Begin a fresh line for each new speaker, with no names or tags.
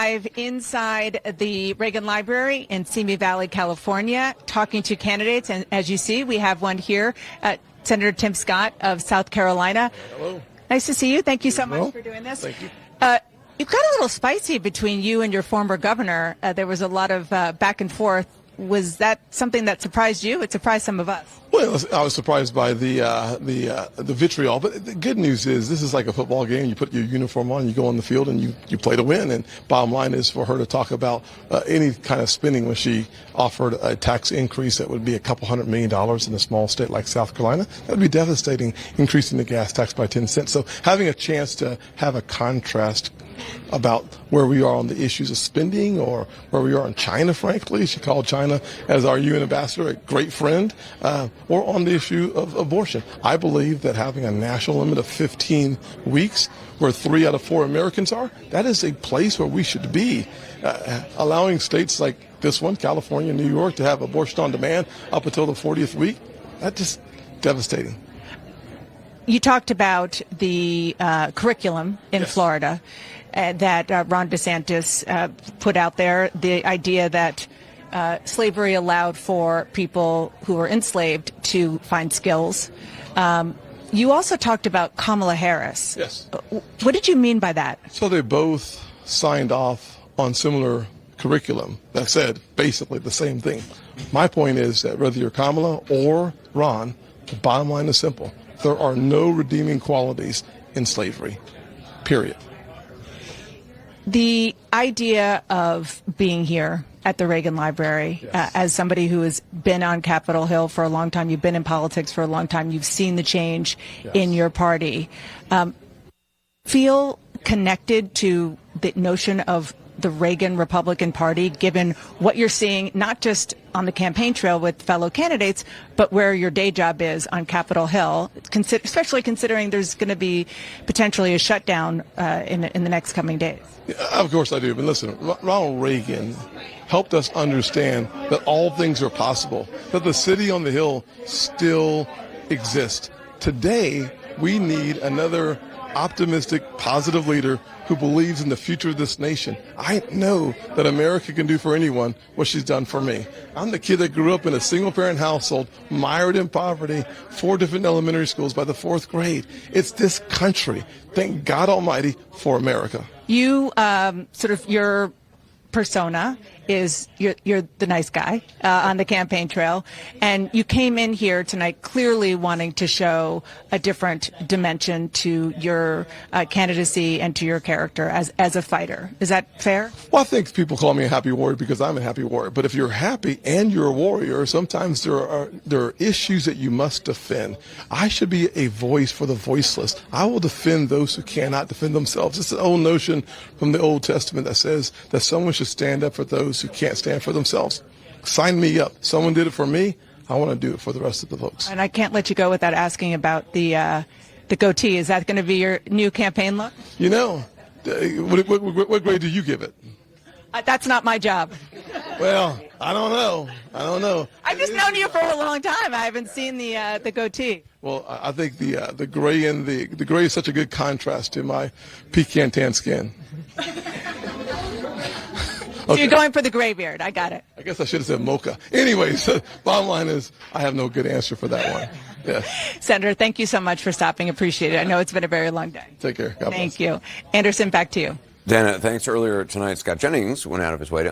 Live inside the Reagan Library in Simi Valley, California, talking to candidates. And as you see, we have one here, Senator Tim Scott of South Carolina.
Hello.
Nice to see you. Thank you so much for doing this.
Thank you.
It got a little spicy between you and your former governor. There was a lot of back and forth. Was that something that surprised you? It surprised some of us.
Well, I was surprised by the vitriol, but the good news is this is like a football game. You put your uniform on, you go on the field, and you play to win. And bottom line is for her to talk about any kind of spending when she offered a tax increase that would be $200 million in a small state like South Carolina. That would be devastating, increasing the gas tax by 10 cents. So having a chance to have a contrast about where we are on the issues of spending or where we are in China, frankly. She called China, as our UN ambassador, a great friend, or on the issue of abortion. I believe that having a national limit of 15 weeks, where 3 out of 4 Americans are, that is a place where we should be. Allowing states like this one, California, New York, to have abortion on demand up until the 40th week, that's just devastating.
You talked about the curriculum in Florida that Ron DeSantis put out there, the idea that slavery allowed for people who were enslaved to find skills. You also talked about Kamala Harris.
Yes.
What did you mean by that?
So they both signed off on similar curriculum that said basically the same thing. My point is that whether you're Kamala or Ron, the bottom line is simple. There are no redeeming qualities in slavery, period.
The idea of being here at the Reagan Library, as somebody who has been on Capitol Hill for a long time, you've been in politics for a long time, you've seen the change in your party, feel connected to the notion of the Reagan Republican Party, given what you're seeing, not just on the campaign trail with fellow candidates, but where your day job is on Capitol Hill, especially considering there's going to be potentially a shutdown in the next coming days?
Of course I do. But listen, Ronald Reagan helped us understand that all things are possible, that the city on the hill still exists. Today, we need another optimistic, positive leader who believes in the future of this nation. I know that America can do for anyone what she's done for me. I'm the kid that grew up in a single-parent household, mired in poverty, 4 different elementary schools by the 4th grade. It's this country. Thank God Almighty for America.
You, your persona is you're the nice guy on the campaign trail, and you came in here tonight clearly wanting to show a different dimension to your candidacy and to your character as a fighter. Is that fair?
Well, I think people call me a happy warrior because I'm a happy warrior. But if you're happy and you're a warrior, sometimes there are issues that you must defend. I should be a voice for the voiceless. I will defend those who cannot defend themselves. It's an old notion from the Old Testament that says that someone should stand up for those who can't stand for themselves. Sign me up. Someone did it for me. I want to do it for the rest of the folks.
And I can't let you go without asking about the goatee. Is that going to be your new campaign look?
You know, what grade do you give it?
That's not my job.
Well, I don't know.
I've just known you for a long time. I haven't seen the goatee.
Well, I think the gray and the gray is such a good contrast to my pecan tan skin.
So you're going for the gray beard. I got it.
I guess I should have said mocha. Anyways, bottom line is I have no good answer for that one. Yeah.
Senator, thank you so much for stopping. Appreciate it. I know it's been a very long day.
Take care. God bless.
Thank you. Anderson, back to you.
Dana, thanks. Earlier tonight, Scott Jennings went out of his way to